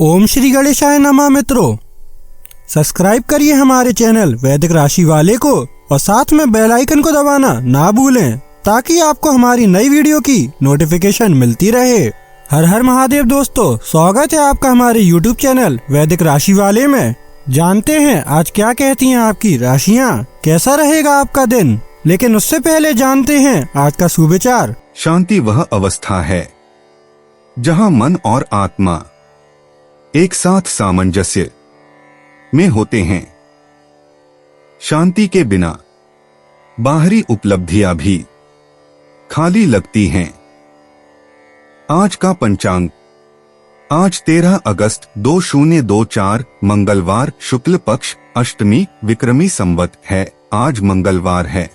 ओम श्री गणेशाय नमः। मित्रों, सब्सक्राइब करिए हमारे चैनल वैदिक राशि वाले को और साथ में बेल आइकन को दबाना ना भूलें ताकि आपको हमारी नई वीडियो की नोटिफिकेशन मिलती रहे। हर हर महादेव दोस्तों, स्वागत है आपका हमारे YouTube चैनल वैदिक राशि वाले में। जानते हैं आज क्या कहती हैं आपकी राशियाँ, कैसा रहेगा आपका दिन। लेकिन उससे पहले जानते हैं आज का सुविचार। शांति वह अवस्था है जहां मन और आत्मा एक साथ सामंजस्य में होते हैं। शांति के बिना बाहरी उपलब्धियां भी खाली लगती हैं। आज का पंचांग, आज 13 अगस्त 2024 मंगलवार, शुक्ल पक्ष, अष्टमी, विक्रमी संवत है। आज मंगलवार है।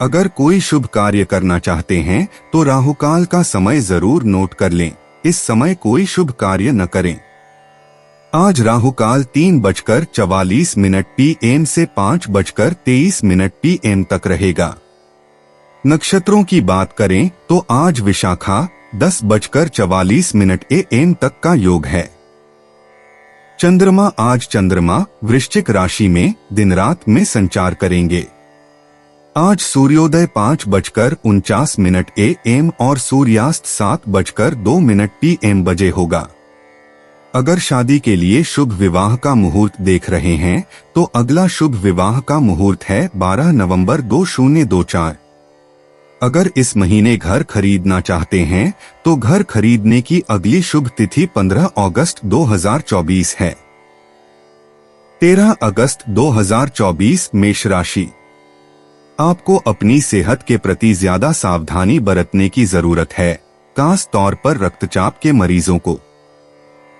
अगर कोई शुभ कार्य करना चाहते हैं तो राहुकाल का समय जरूर नोट कर लें। इस समय कोई शुभ कार्य न करें। आज राहुकाल 3:44 PM से 5:23 PM तक रहेगा। नक्षत्रों की बात करें तो आज विशाखा 10:44 AM तक का योग है। चंद्रमा, आज चंद्रमा वृश्चिक राशि में दिन रात में संचार करेंगे। आज सूर्योदय 5:49 AM और सूर्यास्त 7:02 PM बजे होगा। अगर शादी के लिए शुभ विवाह का मुहूर्त देख रहे हैं तो अगला शुभ विवाह का मुहूर्त है 12 नवंबर 2024। अगर इस महीने घर खरीदना चाहते हैं तो घर खरीदने की अगली शुभ तिथि 15 अगस्त 2024 है। 13 अगस्त 2024 मेष राशि। आपको अपनी सेहत के प्रति ज्यादा सावधानी बरतने की जरूरत है, खास तौर पर रक्तचाप के मरीजों को।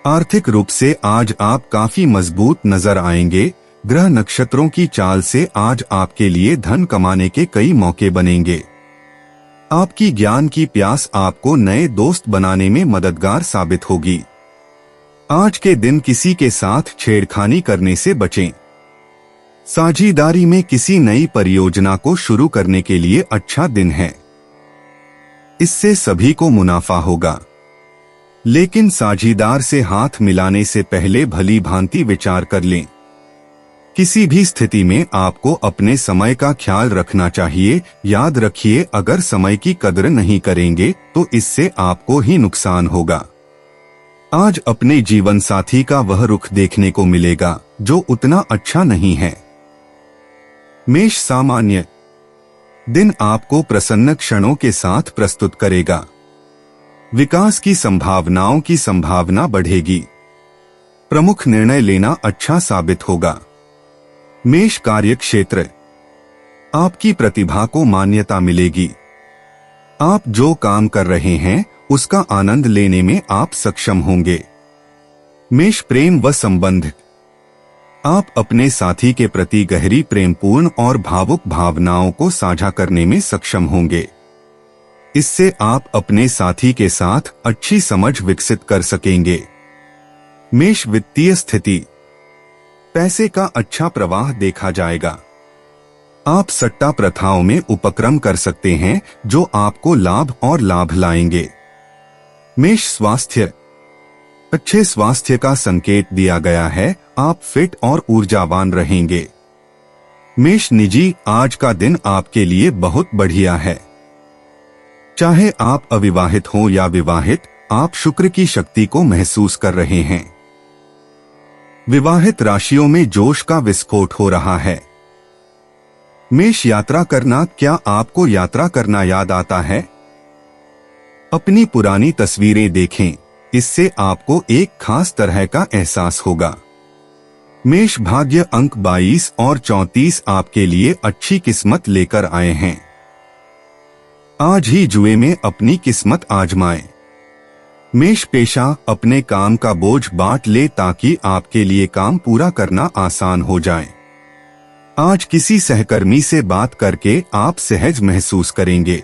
आर्थिक रूप से आज आप काफी मजबूत नजर आएंगे। ग्रह नक्षत्रों की चाल से आज आपके लिए धन कमाने के कई मौके बनेंगे। आपकी ज्ञान की प्यास आपको नए दोस्त बनाने में मददगार साबित होगी। आज के दिन किसी के साथ छेड़खानी करने से बचें। साझेदारी में किसी नई परियोजना को शुरू करने के लिए अच्छा दिन है। इससे सभी को मुनाफा होगा, लेकिन साझेदार से हाथ मिलाने से पहले भली भांति विचार कर लें। किसी भी स्थिति में आपको अपने समय का ख्याल रखना चाहिए। याद रखिए, अगर समय की कदर नहीं करेंगे तो इससे आपको ही नुकसान होगा। आज अपने जीवन साथी का वह रुख देखने को मिलेगा जो उतना अच्छा नहीं है। मेष, सामान्य दिन आपको प्रसन्न क्षणों के साथ प्रस्तुत करेगा। विकास की संभावनाओं की संभावना बढ़ेगी। प्रमुख निर्णय लेना अच्छा साबित होगा। मेष, कार्य क्षेत्र, आपकी प्रतिभा को मान्यता मिलेगी। आप जो काम कर रहे हैं उसका आनंद लेने में आप सक्षम होंगे। मेष, प्रेम व संबंध, आप अपने साथी के प्रति गहरी, प्रेमपूर्ण और भावुक भावनाओं को साझा करने में सक्षम होंगे। इससे आप अपने साथी के साथ अच्छी समझ विकसित कर सकेंगे। मेष, वित्तीय स्थिति, पैसे का अच्छा प्रवाह देखा जाएगा। आप सट्टा प्रथाओं में उपक्रम कर सकते हैं जो आपको लाभ और लाभ लाएंगे। मेष, स्वास्थ्य, अच्छे स्वास्थ्य का संकेत दिया गया है। आप फिट और ऊर्जावान रहेंगे। मेष, निजी, आज का दिन आपके लिए बहुत बढ़िया है। चाहे आप अविवाहित हो या विवाहित, आप शुक्र की शक्ति को महसूस कर रहे हैं। विवाहित राशियों में जोश का विस्फोट हो रहा है। मेष, यात्रा करना, क्या आपको यात्रा करना याद आता है? अपनी पुरानी तस्वीरें देखें, इससे आपको एक खास तरह का एहसास होगा। मेष, भाग्य अंक 22 और 34 आपके लिए अच्छी किस्मत लेकर आए हैं। आज ही जुए में अपनी किस्मत आजमाएं। मेष, पेशा, अपने काम का बोझ बांट ले ताकि आपके लिए काम पूरा करना आसान हो जाए। आज किसी सहकर्मी से बात करके आप सहज महसूस करेंगे।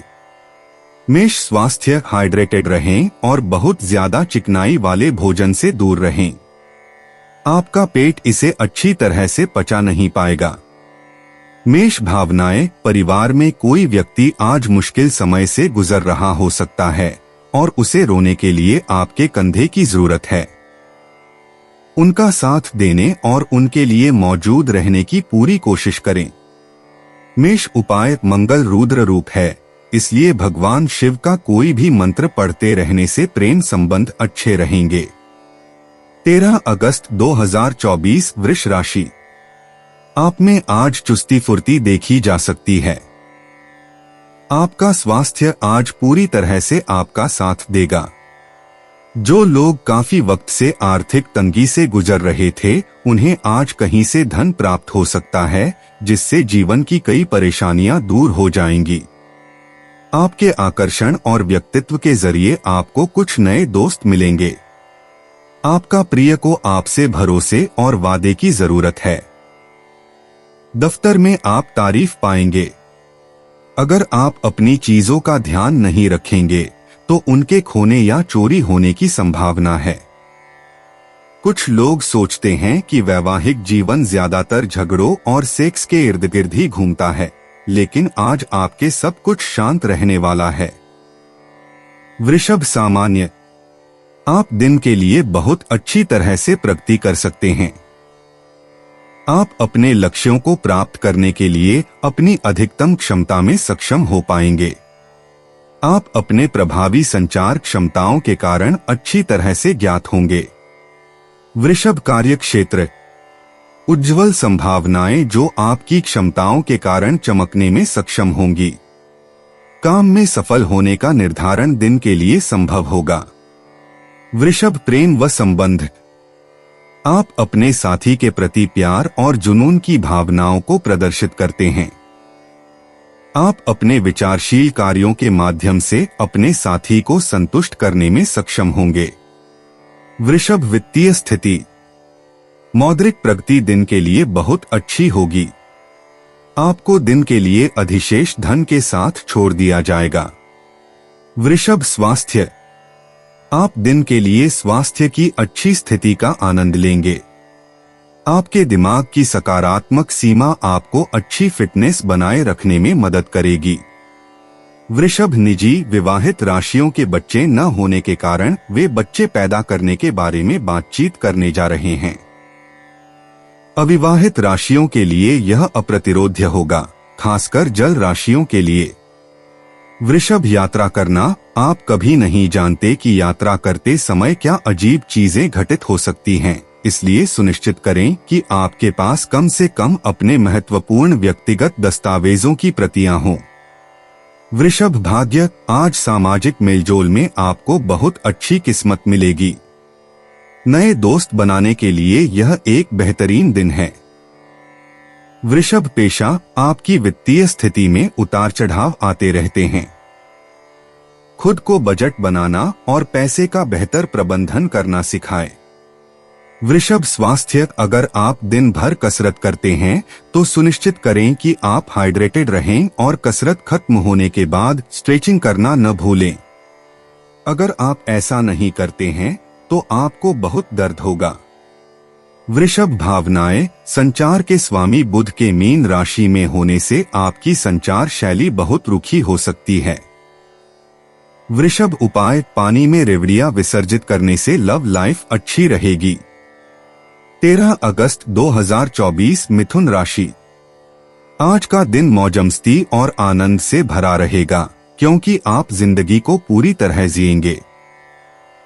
मेष, स्वास्थ्य, हाइड्रेटेड रहें और बहुत ज्यादा चिकनाई वाले भोजन से दूर रहें। आपका पेट इसे अच्छी तरह से पचा नहीं पाएगा। मेष, भावनाएं, परिवार में कोई व्यक्ति आज मुश्किल समय से गुजर रहा हो सकता है और उसे रोने के लिए आपके कंधे की जरूरत है। उनका साथ देने और उनके लिए मौजूद रहने की पूरी कोशिश करें। मेष उपाय मंगल रुद्र रूप है, इसलिए भगवान शिव का कोई भी मंत्र पढ़ते रहने से प्रेम संबंध अच्छे रहेंगे। 13 अगस्त 2024 वृष राशि। आप में आज चुस्ती फुर्ती देखी जा सकती है। आपका स्वास्थ्य आज पूरी तरह से आपका साथ देगा। जो लोग काफी वक्त से आर्थिक तंगी से गुजर रहे थे, उन्हें आज कहीं से धन प्राप्त हो सकता है, जिससे जीवन की कई परेशानियां दूर हो जाएंगी। आपके आकर्षण और व्यक्तित्व के जरिए आपको कुछ नए दोस्त मिलेंगे। आपका प्रिय को आपसे भरोसे और वादे की जरूरत है। दफ्तर में आप तारीफ पाएंगे। अगर आप अपनी चीजों का ध्यान नहीं रखेंगे तो उनके खोने या चोरी होने की संभावना है। कुछ लोग सोचते हैं कि वैवाहिक जीवन ज्यादातर झगड़ों और सेक्स के इर्द गिर्द ही घूमता है, लेकिन आज आपके सब कुछ शांत रहने वाला है। वृषभ सामान्य। आप दिन के लिए बहुत अच्छी तरह से प्रगति कर सकते हैं। आप अपने लक्ष्यों को प्राप्त करने के लिए अपनी अधिकतम क्षमता में सक्षम हो पाएंगे। आप अपने प्रभावी संचार क्षमताओं के कारण अच्छी तरह से ज्ञात होंगे। वृषभ कार्य क्षेत्र। उज्ज्वल संभावनाएं जो आपकी क्षमताओं के कारण चमकने में सक्षम होंगी। काम में सफल होने का निर्धारण दिन के लिए संभव होगा। वृषभ प्रेम व संबंध। आप अपने साथी के प्रति प्यार और जुनून की भावनाओं को प्रदर्शित करते हैं। आप अपने विचारशील कार्यों के माध्यम से अपने साथी को संतुष्ट करने में सक्षम होंगे। वृषभ वित्तीय स्थिति। मौद्रिक प्रगति दिन के लिए बहुत अच्छी होगी। आपको दिन के लिए अधिशेष धन के साथ छोड़ दिया जाएगा। वृषभ स्वास्थ्य। आप दिन के लिए स्वास्थ्य की अच्छी स्थिति का आनंद लेंगे। आपके दिमाग की सकारात्मक सीमा आपको अच्छी फिटनेस बनाए रखने में मदद करेगी। वृषभ निजी। विवाहित राशियों के बच्चे न होने के कारण वे बच्चे पैदा करने के बारे में बातचीत करने जा रहे हैं। अविवाहित राशियों के लिए यह अप्रतिरोध्य होगा, खासकर जल राशियों के लिए। वृषभ यात्रा करना। आप कभी नहीं जानते कि यात्रा करते समय क्या अजीब चीजें घटित हो सकती हैं, इसलिए सुनिश्चित करें कि आपके पास कम से कम अपने महत्वपूर्ण व्यक्तिगत दस्तावेजों की प्रतियां हों। वृषभ भाग्य। आज सामाजिक मेलजोल में आपको बहुत अच्छी किस्मत मिलेगी। नए दोस्त बनाने के लिए यह एक बेहतरीन दिन है। वृषभ पेशा। आपकी वित्तीय स्थिति में उतार चढ़ाव आते रहते हैं। खुद को बजट बनाना और पैसे का बेहतर प्रबंधन करना सिखाएं। वृषभ स्वास्थ्य। अगर आप दिन भर कसरत करते हैं तो सुनिश्चित करें कि आप हाइड्रेटेड रहें और कसरत खत्म होने के बाद स्ट्रेचिंग करना न भूलें। अगर आप ऐसा नहीं करते हैं तो आपको बहुत दर्द होगा। वृषभ भावनाएं। संचार के स्वामी बुध के मीन राशि में होने से आपकी संचार शैली बहुत रुखी हो सकती है। वृषभ उपाय। पानी में रेवड़िया विसर्जित करने से लव लाइफ अच्छी रहेगी। 13 अगस्त 2024 मिथुन राशि। आज का दिन मौजमस्ती और आनंद से भरा रहेगा, क्योंकि आप जिंदगी को पूरी तरह जिएंगे।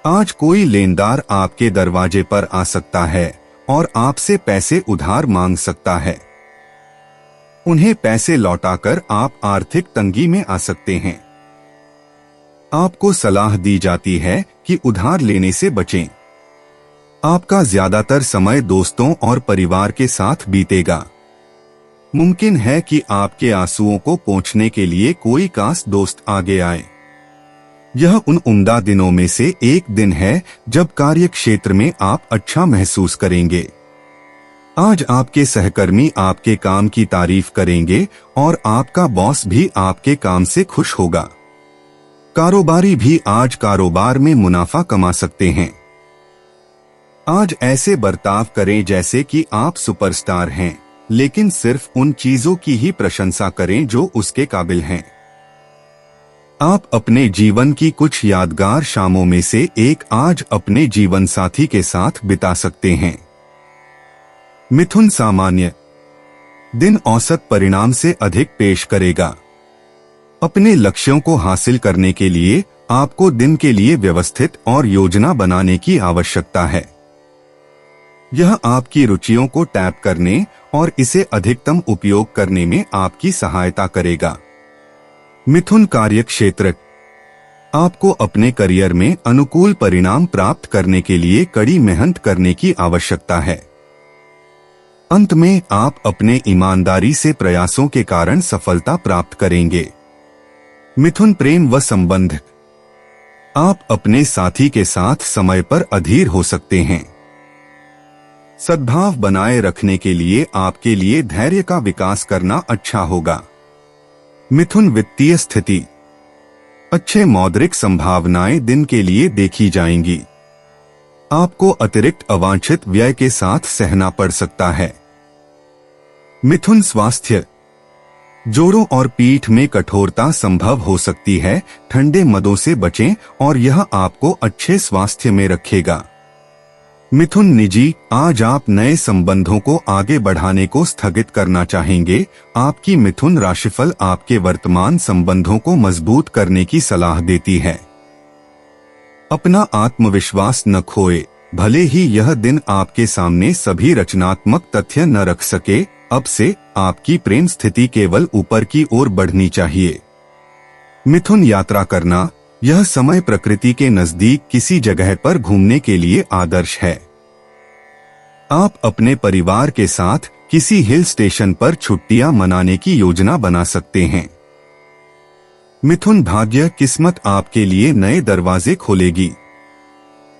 आज कोई लेनदार आपके दरवाजे पर आ सकता है और आपसे पैसे उधार मांग सकता है। उन्हें पैसे लौटाकर आप आर्थिक तंगी में आ सकते हैं। आपको सलाह दी जाती है कि उधार लेने से बचें। आपका ज्यादातर समय दोस्तों और परिवार के साथ बीतेगा। मुमकिन है कि आपके आंसुओं को पोंछने के लिए कोई खास दोस्त आगे आए। यह उन उम्दा दिनों में से एक दिन है जब कार्य क्षेत्र में आप अच्छा महसूस करेंगे। आज आपके सहकर्मी आपके काम की तारीफ करेंगे और आपका बॉस भी आपके काम से खुश होगा। कारोबारी भी आज कारोबार में मुनाफा कमा सकते हैं। आज ऐसे बर्ताव करें जैसे कि आप सुपरस्टार हैं, लेकिन सिर्फ उन चीजों की ही प्रशंसा करें जो उसके काबिल हैं। आप अपने जीवन की कुछ यादगार शामों में से एक आज अपने जीवन साथी के साथ बिता सकते हैं। मिथुन सामान्य दिन औसत परिणाम से अधिक पेश करेगा। अपने लक्ष्यों को हासिल करने के लिए आपको दिन के लिए व्यवस्थित और योजना बनाने की आवश्यकता है। यह आपकी रुचियों को टैप करने और इसे अधिकतम उपयोग करने में आपकी सहायता करेगा। मिथुन कार्य क्षेत्र आपको अपने करियर में अनुकूल परिणाम प्राप्त करने के लिए कड़ी मेहनत करने की आवश्यकता है। अंत में आप अपने ईमानदारी से प्रयासों के कारण सफलता प्राप्त करेंगे। मिथुन प्रेम व संबंध आप अपने साथी के साथ समय पर अधीर हो सकते हैं। सद्भाव बनाए रखने के लिए आपके लिए धैर्य का विकास करना अच्छा होगा। मिथुन वित्तीय स्थिति अच्छे मौद्रिक संभावनाएं दिन के लिए देखी जाएंगी। आपको अतिरिक्त अवांछित व्यय के साथ सहना पड़ सकता है। मिथुन स्वास्थ्य जोड़ों और पीठ में कठोरता संभव हो सकती है। ठंडे मदों से बचें और यह आपको अच्छे स्वास्थ्य में रखेगा। मिथुन निजी आज आप नए संबंधों को आगे बढ़ाने को स्थगित करना चाहेंगे। आपकी मिथुन राशिफल आपके वर्तमान संबंधों को मजबूत करने की सलाह देती है। अपना आत्मविश्वास न खोए। भले ही यह दिन आपके सामने सभी रचनात्मक तथ्य न रख सके, अब से आपकी प्रेम स्थिति केवल ऊपर की ओर बढ़नी चाहिए। मिथुन यात्रा करना यह समय प्रकृति के नजदीक किसी जगह पर घूमने के लिए आदर्श है। आप अपने परिवार के साथ किसी हिल स्टेशन पर छुट्टियां मनाने की योजना बना सकते हैं। मिथुन भाग्य किस्मत आपके लिए नए दरवाजे खोलेगी।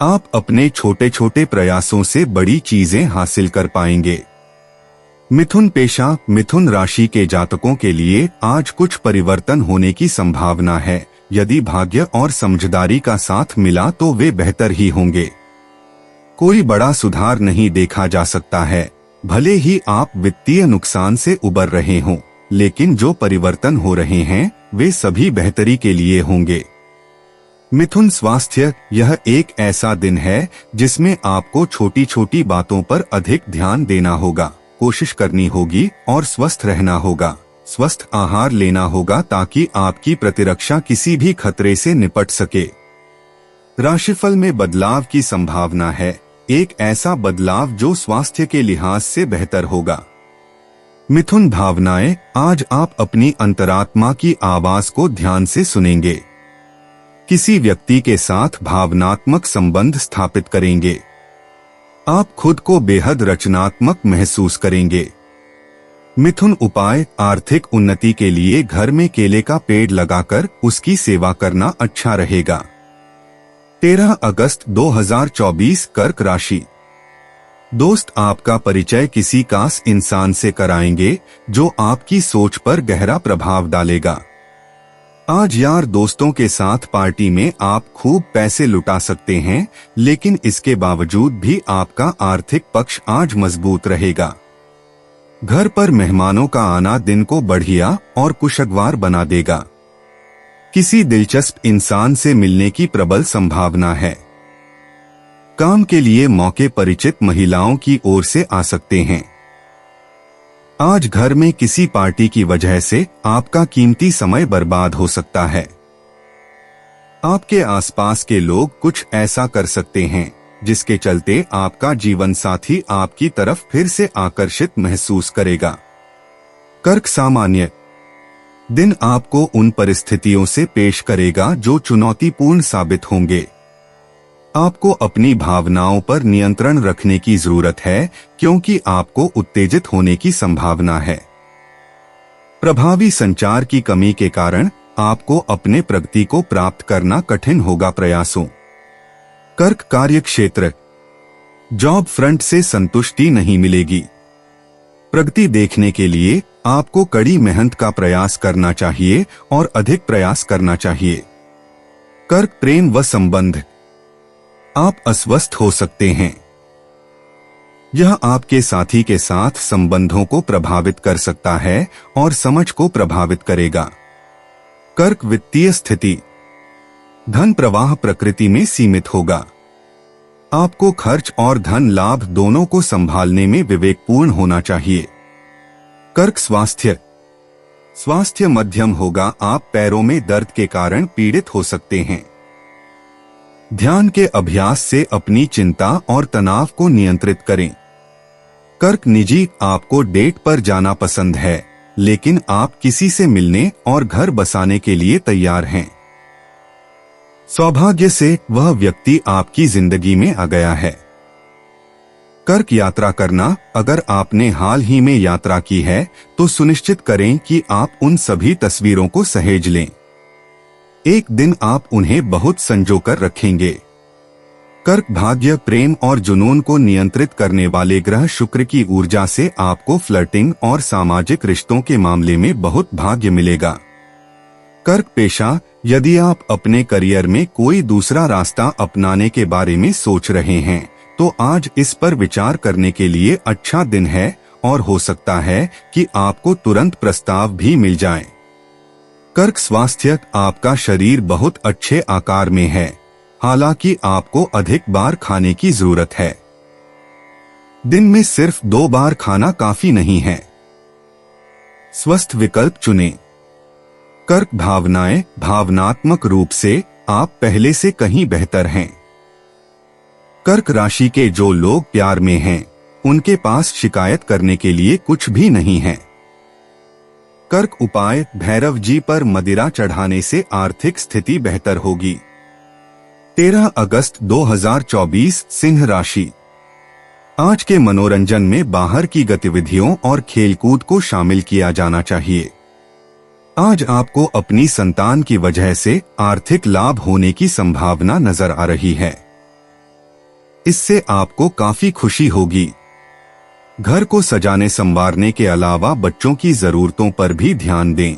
आप अपने छोटे छोटे प्रयासों से बड़ी चीजें हासिल कर पाएंगे। मिथुन पेशा मिथुन राशि के जातकों के लिए आज कुछ परिवर्तन होने की संभावना है। यदि भाग्य और समझदारी का साथ मिला तो वे बेहतर ही होंगे। कोई बड़ा सुधार नहीं देखा जा सकता है। भले ही आप वित्तीय नुकसान से उबर रहे हों, लेकिन जो परिवर्तन हो रहे हैं वे सभी बेहतरी के लिए होंगे। मिथुन स्वास्थ्य यह एक ऐसा दिन है जिसमें आपको छोटी छोटी बातों पर अधिक ध्यान देना होगा, कोशिश करनी होगी और स्वस्थ रहना होगा। स्वस्थ आहार लेना होगा ताकि आपकी प्रतिरक्षा किसी भी खतरे से निपट सके। राशिफल में बदलाव की संभावना है, एक ऐसा बदलाव जो स्वास्थ्य के लिहाज से बेहतर होगा। मिथुन भावनाएं आज आप अपनी अंतरात्मा की आवाज को ध्यान से सुनेंगे। किसी व्यक्ति के साथ भावनात्मक संबंध स्थापित करेंगे। आप खुद को बेहद रचनात्मक महसूस करेंगे। मिथुन उपाय आर्थिक उन्नति के लिए घर में केले का पेड़ लगाकर उसकी सेवा करना अच्छा रहेगा। 13 अगस्त 2024 कर्क राशि दोस्त आपका परिचय किसी खास इंसान से कराएंगे जो आपकी सोच पर गहरा प्रभाव डालेगा। आज यार दोस्तों के साथ पार्टी में आप खूब पैसे लुटा सकते हैं, लेकिन इसके बावजूद भी आपका आर्थिक पक्ष आज मजबूत रहेगा। घर पर मेहमानों का आना दिन को बढ़िया और खुशगवार बना देगा। किसी दिलचस्प इंसान से मिलने की प्रबल संभावना है। काम के लिए मौके परिचित महिलाओं की ओर से आ सकते हैं। आज घर में किसी पार्टी की वजह से आपका कीमती समय बर्बाद हो सकता है। आपके आसपास के लोग कुछ ऐसा कर सकते हैं जिसके चलते आपका जीवन साथी आपकी तरफ फिर से आकर्षित महसूस करेगा। कर्क सामान्य दिन आपको उन परिस्थितियों से पेश करेगा जो चुनौतीपूर्ण साबित होंगे। आपको अपनी भावनाओं पर नियंत्रण रखने की जरूरत है क्योंकि आपको उत्तेजित होने की संभावना है। प्रभावी संचार की कमी के कारण आपको अपने प्रगति को प्राप्त करना कठिन होगा। प्रयासों कर्क कार्य क्षेत्र जॉब फ्रंट से संतुष्टि नहीं मिलेगी। प्रगति देखने के लिए आपको कड़ी मेहनत का प्रयास करना चाहिए और अधिक प्रयास करना चाहिए। कर्क प्रेम व संबंध आप अस्वस्थ हो सकते हैं। यह आपके साथी के साथ संबंधों को प्रभावित कर सकता है और समझ को प्रभावित करेगा। कर्क वित्तीय स्थिति। धन प्रवाह प्रकृति में सीमित होगा। आपको खर्च और धन लाभ दोनों को संभालने में विवेकपूर्ण होना चाहिए। कर्क स्वास्थ्य। स्वास्थ्य मध्यम होगा। आप पैरों में दर्द के कारण पीड़ित हो सकते हैं। ध्यान के अभ्यास से अपनी चिंता और तनाव को नियंत्रित करें। कर्क निजी। आपको डेट पर जाना पसंद है, लेकिन आप किसी से मिलने और घर बसाने के लिए तैयार हैं। सौभाग्य से वह व्यक्ति आपकी जिंदगी में आ गया है। कर्क यात्रा करना। अगर आपने हाल ही में यात्रा की है तो सुनिश्चित करें कि आप उन सभी तस्वीरों को सहेज लें। एक दिन आप उन्हें बहुत संजोकर रखेंगे। कर्क भाग्य। प्रेम और जुनून को नियंत्रित करने वाले ग्रह शुक्र की ऊर्जा से आपको फ्लर्टिंग और सामाजिक रिश्तों के मामले में बहुत भाग्य मिलेगा। कर्क पेशा। यदि आप अपने करियर में कोई दूसरा रास्ता अपनाने के बारे में सोच रहे हैं तो आज इस पर विचार करने के लिए अच्छा दिन है और हो सकता है कि आपको तुरंत प्रस्ताव भी मिल जाए। कर्क स्वास्थ्य। आपका शरीर बहुत अच्छे आकार में है, हालांकि आपको अधिक बार खाने की जरूरत है। दिन में सिर्फ 2 बार खाना काफी नहीं है। स्वस्थ विकल्प चुनें। कर्क भावनाएं। भावनात्मक रूप से आप पहले से कहीं बेहतर हैं। कर्क राशि के जो लोग प्यार में हैं, उनके पास शिकायत करने के लिए कुछ भी नहीं है। कर्क उपाय। भैरव जी पर मदिरा चढ़ाने से आर्थिक स्थिति बेहतर होगी। 13 अगस्त 2024 सिंह राशि। आज के मनोरंजन में बाहर की गतिविधियों और खेलकूद को शामिल किया जाना चाहिए। आज आपको अपनी संतान की वजह से आर्थिक लाभ होने की संभावना नजर आ रही है। इससे आपको काफी खुशी होगी। घर को सजाने संवारने के अलावा बच्चों की जरूरतों पर भी ध्यान दें।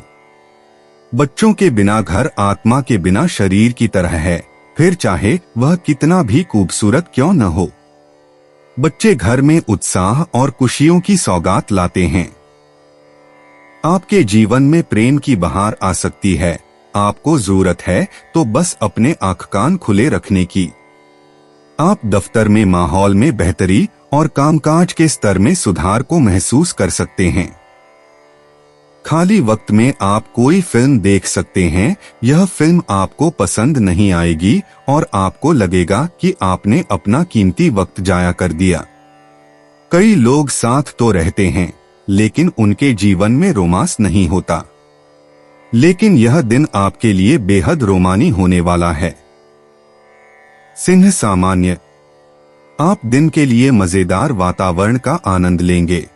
बच्चों के बिना घर आत्मा के बिना शरीर की तरह है, फिर चाहे वह कितना भी खूबसूरत क्यों न हो। बच्चे घर में उत्साह और खुशियों की सौगात लाते हैं। आपके जीवन में प्रेम की बहार आ सकती है। आपको जरूरत है तो बस अपने आंख कान खुले रखने की। आप दफ्तर में माहौल में बेहतरी और कामकाज के स्तर में सुधार को महसूस कर सकते हैं। खाली वक्त में आप कोई फिल्म देख सकते हैं। यह फिल्म आपको पसंद नहीं आएगी और आपको लगेगा कि आपने अपना कीमती वक्त जाया कर दिया। कई लोग साथ तो रहते हैं, लेकिन उनके जीवन में रोमांस नहीं होता। लेकिन यह दिन आपके लिए बेहद रोमानी होने वाला है। सिंह सामान्य। आप दिन के लिए मजेदार वातावरण का आनंद लेंगे।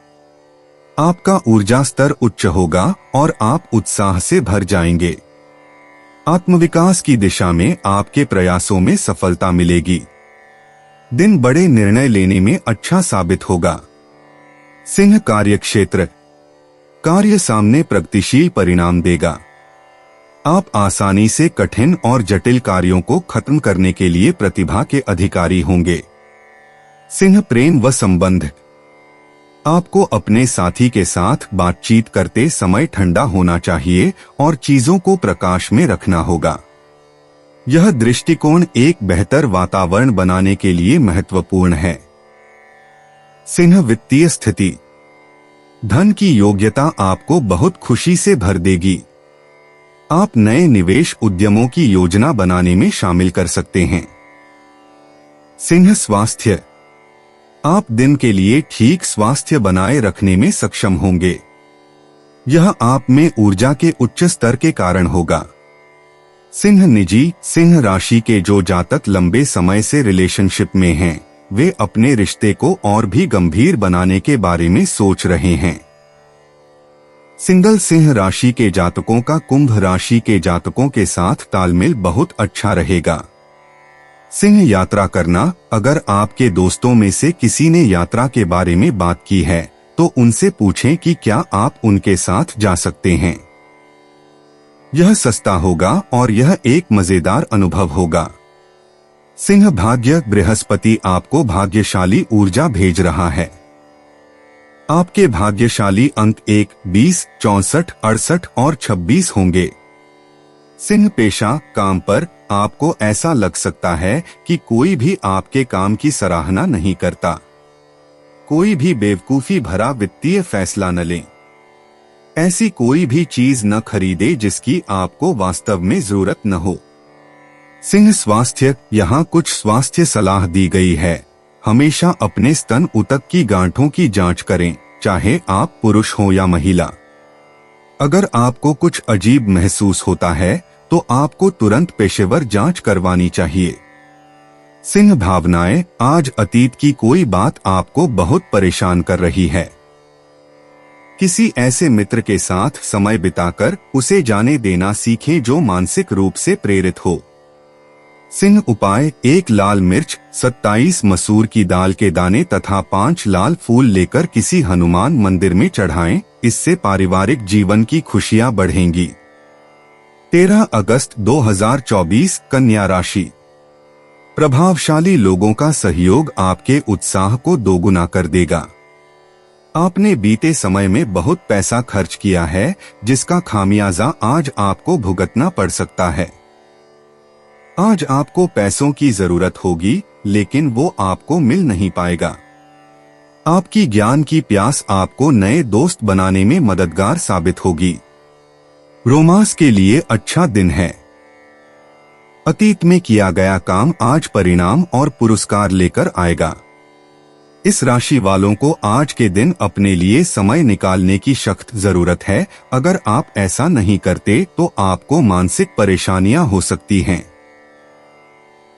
आपका ऊर्जा स्तर उच्च होगा और आप उत्साह से भर जाएंगे। आत्मविकास की दिशा में आपके प्रयासों में सफलता मिलेगी। दिन बड़े निर्णय लेने में अच्छा साबित होगा। सिंह कार्यक्षेत्र। कार्य सामने प्रगतिशील परिणाम देगा। आप आसानी से कठिन और जटिल कार्यों को खत्म करने के लिए प्रतिभा के अधिकारी होंगे। सिंह प्रेम व संबंध। आपको अपने साथी के साथ बातचीत करते समय ठंडा होना चाहिए और चीजों को प्रकाश में रखना होगा। यह दृष्टिकोण एक बेहतर वातावरण बनाने के लिए महत्वपूर्ण है। सिंह वित्तीय स्थिति। धन की योग्यता आपको बहुत खुशी से भर देगी। आप नए निवेश उद्यमों की योजना बनाने में शामिल कर सकते हैं। सिंह स्वास्थ्य। आप दिन के लिए ठीक स्वास्थ्य बनाए रखने में सक्षम होंगे। यह आप में ऊर्जा के उच्च स्तर के कारण होगा। सिंह निजी। सिंह राशि के जो जातक लंबे समय से रिलेशनशिप में हैं, वे अपने रिश्ते को और भी गंभीर बनाने के बारे में सोच रहे हैं। सिंगल सिंह राशि के जातकों का कुंभ राशि के जातकों के साथ तालमेल बहुत अच्छा रहेगा। सिंह यात्रा करना। अगर आपके दोस्तों में से किसी ने यात्रा के बारे में बात की है तो उनसे पूछें कि क्या आप उनके साथ जा सकते हैं। यह सस्ता होगा और यह एक मजेदार अनुभव होगा। सिंह भाग्य। बृहस्पति आपको भाग्यशाली ऊर्जा भेज रहा है। आपके भाग्यशाली अंक 1, 20, 64, 68 और 26 होंगे। सिंह पेशा, काम पर आपको ऐसा लग सकता है कि कोई भी आपके काम की सराहना नहीं करता। कोई भी बेवकूफी भरा वित्तीय फैसला न लें। ऐसी कोई भी चीज न खरीदे जिसकी आपको वास्तव में जरूरत न हो। सिंह स्वास्थ्य, यहाँ कुछ स्वास्थ्य सलाह दी गई है। हमेशा अपने स्तन ऊतक की गांठों की जांच करें, चाहे आप पुरुष हो या महिला। अगर आपको कुछ अजीब महसूस होता है तो आपको तुरंत पेशेवर जांच करवानी चाहिए। सिंह भावनाएं, आज अतीत की कोई बात आपको बहुत परेशान कर रही है। किसी ऐसे मित्र के साथ समय बिताकर उसे जाने देना सीखें जो मानसिक रूप से प्रेरित हो। सिंह उपाय, 1 लाल मिर्च, 27 मसूर की दाल के दाने तथा 5 लाल फूल लेकर किसी हनुमान मंदिर में चढ़ाएं। इससे पारिवारिक जीवन की खुशियां बढ़ेंगी। 13 अगस्त 2024, कन्या राशि। प्रभावशाली लोगों का सहयोग आपके उत्साह को दोगुना कर देगा। आपने बीते समय में बहुत पैसा खर्च किया है, जिसका खामियाजा आज आपको भुगतना पड़ सकता है। आज आपको पैसों की जरूरत होगी, लेकिन वो आपको मिल नहीं पाएगा। आपकी ज्ञान की प्यास आपको नए दोस्त बनाने में मददगार साबित होगी। रोमांस के लिए अच्छा दिन है। अतीत में किया गया काम आज परिणाम और पुरस्कार लेकर आएगा। इस राशि वालों को आज के दिन अपने लिए समय निकालने की सख्त जरूरत है। अगर आप ऐसा नहीं करते तो आपको मानसिक परेशानियां हो सकती हैं।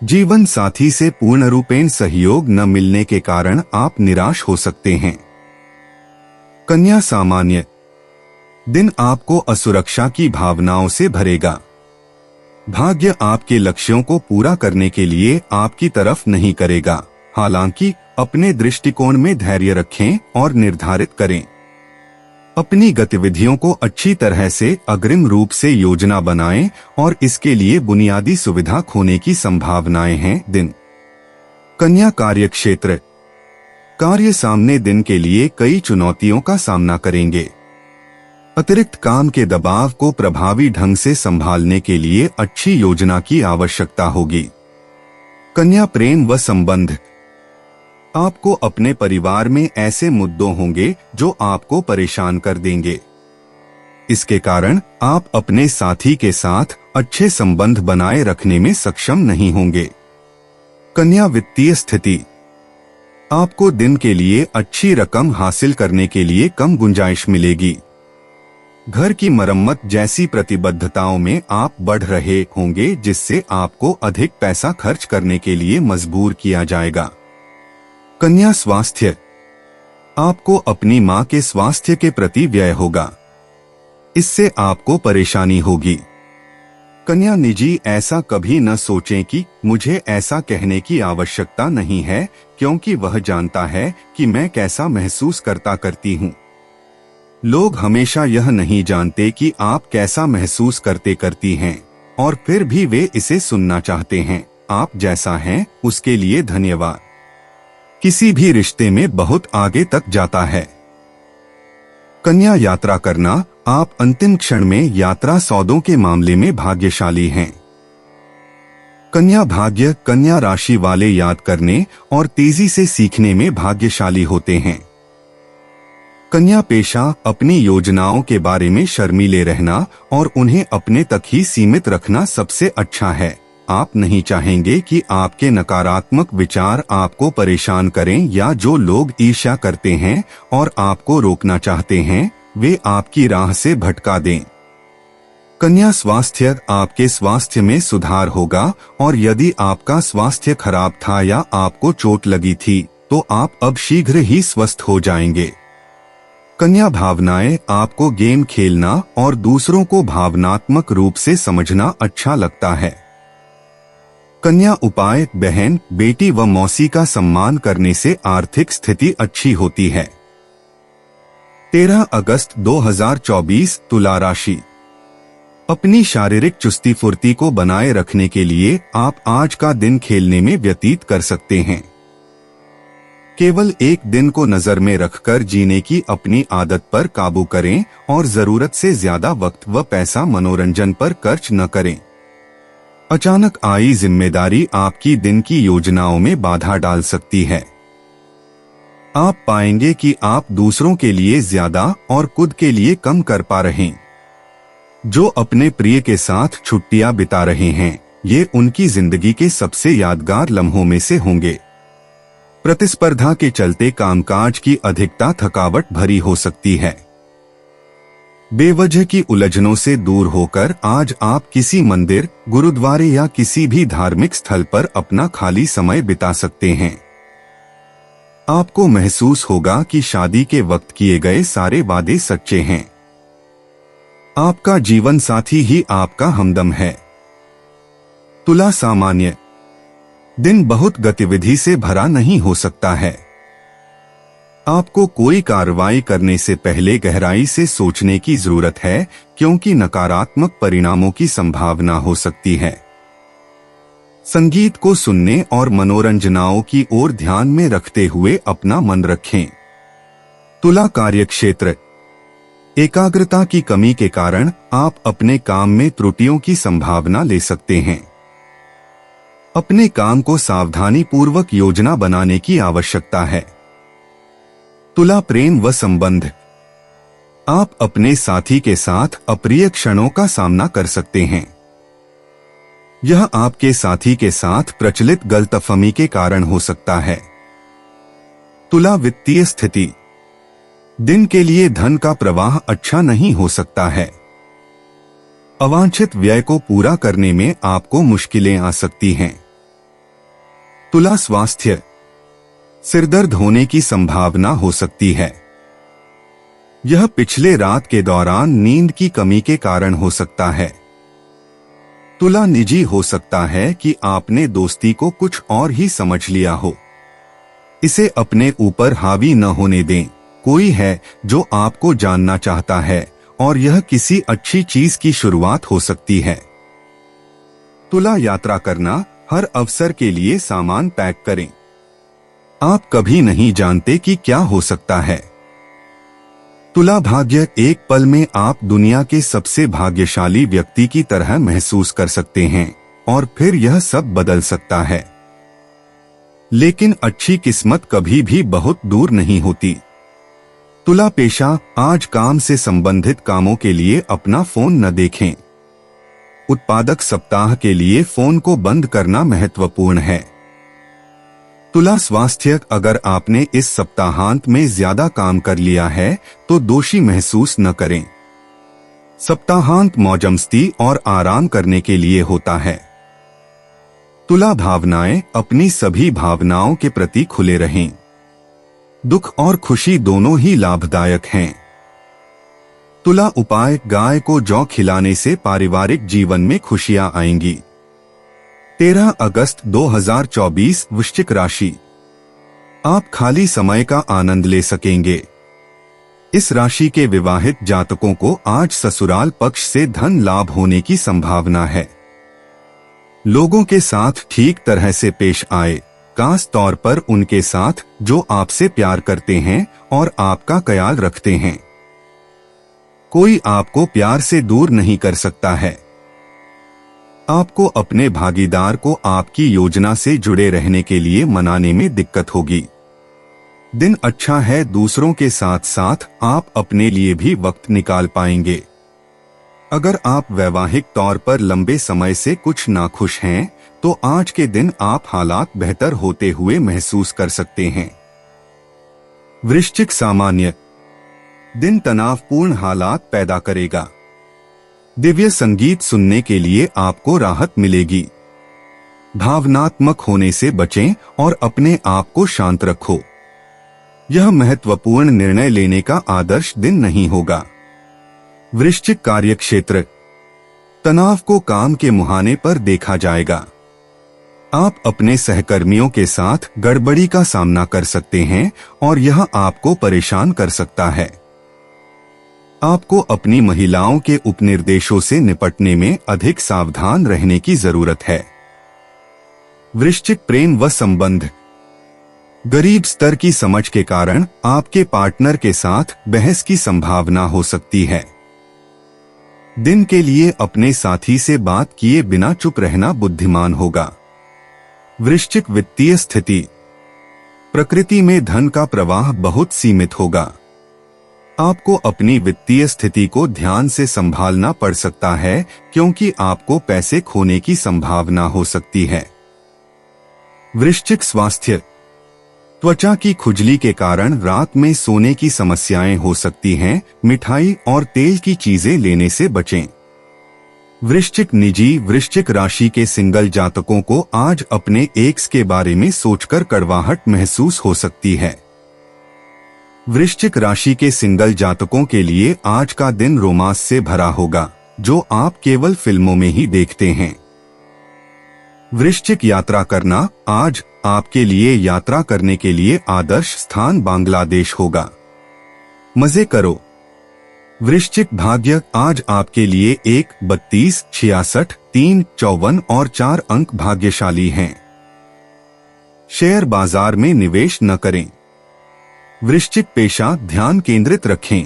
जीवन साथी से पूर्ण रूपेण सहयोग न मिलने के कारण आप निराश हो सकते हैं। कन्या सामान्य, दिन आपको असुरक्षा की भावनाओं से भरेगा। भाग्य आपके लक्ष्यों को पूरा करने के लिए आपकी तरफ नहीं करेगा। हालांकि अपने दृष्टिकोण में धैर्य रखें और निर्धारित करें। अपनी गतिविधियों को अच्छी तरह से अग्रिम रूप से योजना बनाएं और इसके लिए बुनियादी सुविधा खोने की संभावनाएं हैं। दिन कन्या कार्यक्षेत्र, कार्य सामने दिन के लिए कई चुनौतियों का सामना करेंगे। अतिरिक्त काम के दबाव को प्रभावी ढंग से संभालने के लिए अच्छी योजना की आवश्यकता होगी। कन्या प्रेम व संबंध, आपको अपने परिवार में ऐसे मुद्दों होंगे जो आपको परेशान कर देंगे। इसके कारण आप अपने साथी के साथ अच्छे संबंध बनाए रखने में सक्षम नहीं होंगे। कन्या वित्तीय स्थिति, आपको दिन के लिए अच्छी रकम हासिल करने के लिए कम गुंजाइश मिलेगी। घर की मरम्मत जैसी प्रतिबद्धताओं में आप बढ़ रहे होंगे, जिससे आपको अधिक पैसा खर्च करने के लिए मजबूर किया जाएगा। कन्या स्वास्थ्य, आपको अपनी मां के स्वास्थ्य के प्रति व्यय होगा। इससे आपको परेशानी होगी। कन्या निजी, ऐसा कभी न सोचें कि मुझे ऐसा कहने की आवश्यकता नहीं है, क्योंकि वह जानता है कि मैं कैसा महसूस करती हूँ। लोग हमेशा यह नहीं जानते कि आप कैसा महसूस करती हैं, और फिर भी वे इसे सुनना चाहते हैं। आप जैसा हैं उसके लिए धन्यवाद। किसी भी रिश्ते में बहुत आगे तक जाता है। कन्या यात्रा करना, आप अंतिम क्षण में यात्रा सौदों के मामले में भाग्यशाली हैं। कन्या भाग्य, कन्या राशि वाले याद करने और तेजी से सीखने में भाग्यशाली होते हैं। कन्या पेशा, अपनी योजनाओं के बारे में शर्मीले रहना और उन्हें अपने तक ही सीमित रखना सबसे अच्छा है। आप नहीं चाहेंगे कि आपके नकारात्मक विचार आपको परेशान करें या जो लोग ईर्ष्या करते हैं और आपको रोकना चाहते हैं, वे आपकी राह से भटका दें। कन्या स्वास्थ्य, आपके स्वास्थ्य में सुधार होगा और यदि आपका स्वास्थ्य खराब था या आपको चोट लगी थी तो आप अब शीघ्र ही स्वस्थ हो जाएंगे। कन्या भावनाएं, आपको गेम खेलना और दूसरों को भावनात्मक रूप से समझना अच्छा लगता है। कन्या उपाय, बहन, बेटी व मौसी का सम्मान करने से आर्थिक स्थिति अच्छी होती है। 13 अगस्त 2024, तुला राशि। अपनी शारीरिक चुस्ती फुर्ती को बनाए रखने के लिए आप आज का दिन खेलने में व्यतीत कर सकते हैं। केवल एक दिन को नजर में रखकर जीने की अपनी आदत पर काबू करें और जरूरत से ज्यादा वक्त व पैसा मनोरंजन पर खर्च न करें। अचानक आई जिम्मेदारी आपकी दिन की योजनाओं में बाधा डाल सकती है। आप पाएंगे कि आप दूसरों के लिए ज्यादा और खुद के लिए कम कर पा रहे हैं। जो अपने प्रिय के साथ छुट्टियां बिता रहे हैं, ये उनकी जिंदगी के सबसे यादगार लम्हों में से होंगे। प्रतिस्पर्धा के चलते कामकाज की अधिकता थकावट भरी हो सकती है। बेवजह की उलझनों से दूर होकर आज आप किसी मंदिर, गुरुद्वारे या किसी भी धार्मिक स्थल पर अपना खाली समय बिता सकते हैं। आपको महसूस होगा कि शादी के वक्त किए गए सारे वादे सच्चे हैं। आपका जीवन साथी ही आपका हमदम है। तुला सामान्य दिन बहुत गतिविधि से भरा नहीं हो सकता है। आपको कोई कार्रवाई करने से पहले गहराई से सोचने की जरूरत है, क्योंकि नकारात्मक परिणामों की संभावना हो सकती है। संगीत को सुनने और मनोरंजनाओं की ओर ध्यान में रखते हुए अपना मन रखें। तुला कार्यक्षेत्र एकाग्रता की कमी के कारण आप अपने काम में त्रुटियों की संभावना ले सकते हैं। अपने काम को सावधानी पूर्वक योजना बनाने की आवश्यकता है। तुला प्रेम व संबंध आप अपने साथी के साथ अप्रिय क्षणों का सामना कर सकते हैं। यह आपके साथी के साथ प्रचलित गलतफहमी के कारण हो सकता है। तुला वित्तीय स्थिति दिन के लिए धन का प्रवाह अच्छा नहीं हो सकता है। अवांछित व्यय को पूरा करने में आपको मुश्किलें आ सकती हैं। तुला स्वास्थ्य सिरदर्द होने की संभावना हो सकती है। यह पिछले रात के दौरान नींद की कमी के कारण हो सकता है। तुला निजी हो सकता है कि आपने दोस्ती को कुछ और ही समझ लिया हो। इसे अपने ऊपर हावी न होने दें। कोई है जो आपको जानना चाहता है और यह किसी अच्छी चीज की शुरुआत हो सकती है। तुला यात्रा करना हर अवसर के लिए सामान पैक करें। आप कभी नहीं जानते कि क्या हो सकता है। तुला भाग्य एक पल में आप दुनिया के सबसे भाग्यशाली व्यक्ति की तरह महसूस कर सकते हैं और फिर यह सब बदल सकता है। लेकिन अच्छी किस्मत कभी भी बहुत दूर नहीं होती। तुला पेशा आज काम से संबंधित कामों के लिए अपना फोन न देखें। उत्पादक सप्ताह के लिए फोन को बंद करना महत्वपूर्ण है। तुला स्वास्थ्य अगर आपने इस सप्ताहांत में ज्यादा काम कर लिया है तो दोषी महसूस न करें। सप्ताहांत मौजमस्ती और आराम करने के लिए होता है। तुला भावनाएं अपनी सभी भावनाओं के प्रति खुले रहें। दुख और खुशी दोनों ही लाभदायक हैं। तुला उपाय गाय को जौ खिलाने से पारिवारिक जीवन में खुशियां आएंगी। 13 अगस्त 2024 वृश्चिक राशि आप खाली समय का आनंद ले सकेंगे। इस राशि के विवाहित जातकों को आज ससुराल पक्ष से धन लाभ होने की संभावना है। लोगों के साथ ठीक तरह से पेश आए, खास तौर पर उनके साथ जो आपसे प्यार करते हैं और आपका ख्याल रखते हैं। कोई आपको प्यार से दूर नहीं कर सकता है। आपको अपने भागीदार को आपकी योजना से जुड़े रहने के लिए मनाने में दिक्कत होगी। दिन अच्छा है, दूसरों के साथ साथ आप अपने लिए भी वक्त निकाल पाएंगे। अगर आप वैवाहिक तौर पर लंबे समय से कुछ नाखुश हैं, तो आज के दिन आप हालात बेहतर होते हुए महसूस कर सकते हैं। वृश्चिक सामान्य दिन तनावपूर्ण हालात पैदा करेगा। दिव्य संगीत सुनने के लिए आपको राहत मिलेगी। भावनात्मक होने से बचें और अपने आप को शांत रखो। यह महत्वपूर्ण निर्णय लेने का आदर्श दिन नहीं होगा। वृश्चिक कार्यक्षेत्र तनाव को काम के मुहाने पर देखा जाएगा। आप अपने सहकर्मियों के साथ गड़बड़ी का सामना कर सकते हैं और यह आपको परेशान कर सकता है। आपको अपनी महिलाओं के उपनिर्देशों से निपटने में अधिक सावधान रहने की जरूरत है। वृश्चिक प्रेम व संबंध गरीब स्तर की समझ के कारण आपके पार्टनर के साथ बहस की संभावना हो सकती है। दिन के लिए अपने साथी से बात किए बिना चुप रहना बुद्धिमान होगा। वृश्चिक वित्तीय स्थिति। प्रकृति में धन का प्रवाह बहुत सीमित होगा। आपको अपनी वित्तीय स्थिति को ध्यान से संभालना पड़ सकता है क्योंकि आपको पैसे खोने की संभावना हो सकती है। वृश्चिक स्वास्थ्य। त्वचा की खुजली के कारण रात में सोने की समस्याएं हो सकती हैं। मिठाई और तेल की चीजें लेने से बचें। वृश्चिक निजी। वृश्चिक राशि के सिंगल जातकों को आज अपने एक्स के बारे में सोचकर कड़वाहट महसूस हो सकती है। वृश्चिक राशि के सिंगल जातकों के लिए आज का दिन रोमांस से भरा होगा, जो आप केवल फिल्मों में ही देखते हैं। वृश्चिक यात्रा करना। आज आपके लिए यात्रा करने के लिए आदर्श स्थान बांग्लादेश होगा। मजे करो। वृश्चिक भाग्य। आज आपके लिए 1, 32, 66, 3, 54 और 4 अंक भाग्यशाली हैं। शेयर बाजार में निवेश न करें। वृश्चिक पेशा। ध्यान केंद्रित रखें।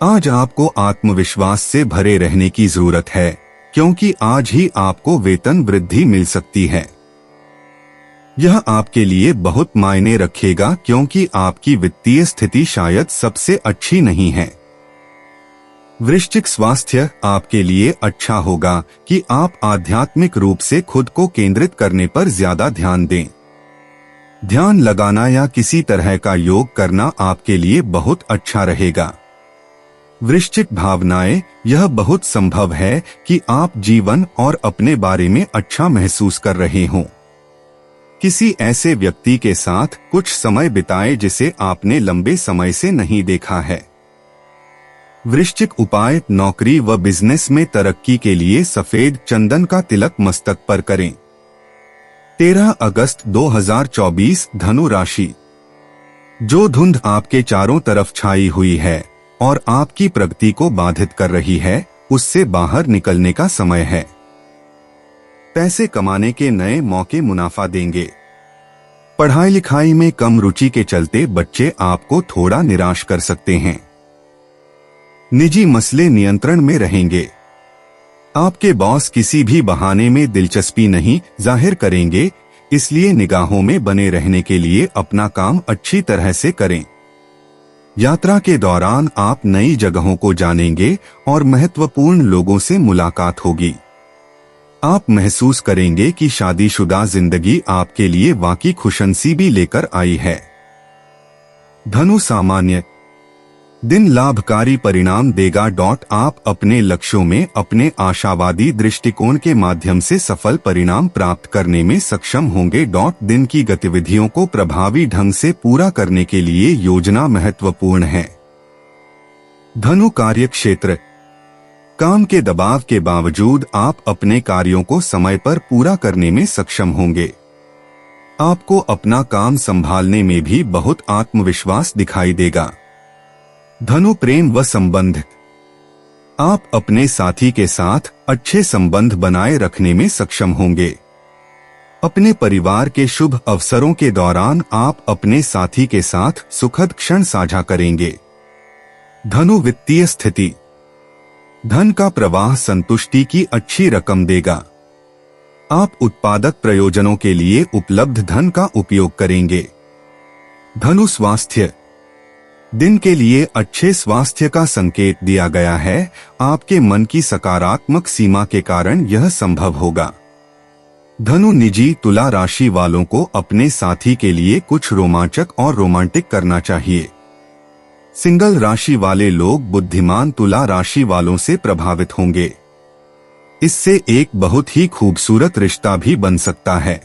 आज आपको आत्मविश्वास से भरे रहने की जरूरत है क्योंकि आज ही आपको वेतन वृद्धि मिल सकती है। यह आपके लिए बहुत मायने रखेगा क्योंकि आपकी वित्तीय स्थिति शायद सबसे अच्छी नहीं है। वृश्चिक स्वास्थ्य। आपके लिए अच्छा होगा कि आप आध्यात्मिक रूप से खुद को केंद्रित करने पर ज्यादा ध्यान दें। ध्यान लगाना या किसी तरह का योग करना आपके लिए बहुत अच्छा रहेगा। वृश्चिक भावनाएं। यह बहुत संभव है कि आप जीवन और अपने बारे में अच्छा महसूस कर रहे हों। किसी ऐसे व्यक्ति के साथ कुछ समय बिताएं जिसे आपने लंबे समय से नहीं देखा है। वृश्चिक उपाय। नौकरी व बिजनेस में तरक्की के लिए सफेद चंदन का तिलक मस्तक पर करें। 13 अगस्त 2024। धनु राशि। जो धुंध आपके चारों तरफ छाई हुई है और आपकी प्रगति को बाधित कर रही है, उससे बाहर निकलने का समय है। पैसे कमाने के नए मौके मुनाफा देंगे। पढ़ाई लिखाई में कम रुचि के चलते बच्चे आपको थोड़ा निराश कर सकते हैं। निजी मसले नियंत्रण में रहेंगे। आपके बॉस किसी भी बहाने में दिलचस्पी नहीं जाहिर करेंगे, इसलिए निगाहों में बने रहने के लिए अपना काम अच्छी तरह से करें। यात्रा के दौरान आप नई जगहों को जानेंगे और महत्वपूर्ण लोगों से मुलाकात होगी। आप महसूस करेंगे कि शादीशुदा जिंदगी आपके लिए वाकई खुशनसीबी लेकर आई है। धनु सामान्य। दिन लाभकारी परिणाम देगा। आप अपने लक्ष्यों में अपने आशावादी दृष्टिकोण के माध्यम से सफल परिणाम प्राप्त करने में सक्षम होंगे। दिन की गतिविधियों को प्रभावी ढंग से पूरा करने के लिए योजना महत्वपूर्ण है। धनु कार्य क्षेत्र। काम के दबाव के बावजूद आप अपने कार्यों को समय पर पूरा करने में सक्षम होंगे। आपको अपना काम संभालने में भी बहुत आत्मविश्वास दिखाई देगा। धनु प्रेम व संबंध। आप अपने साथी के साथ अच्छे संबंध बनाए रखने में सक्षम होंगे। अपने परिवार के शुभ अवसरों के दौरान आप अपने साथी के साथ सुखद क्षण साझा करेंगे। धनु वित्तीय स्थिति। धन का प्रवाह संतुष्टि की अच्छी रकम देगा। आप उत्पादक प्रयोजनों के लिए उपलब्ध धन का उपयोग करेंगे। धनु स्वास्थ्य। दिन के लिए अच्छे स्वास्थ्य का संकेत दिया गया है। आपके मन की सकारात्मक सीमा के कारण यह संभव होगा। धनु निजी। तुला राशि वालों को अपने साथी के लिए कुछ रोमांचक और रोमांटिक करना चाहिए। सिंगल राशि वाले लोग बुद्धिमान तुला राशि वालों से प्रभावित होंगे। इससे एक बहुत ही खूबसूरत रिश्ता भी बन सकता है।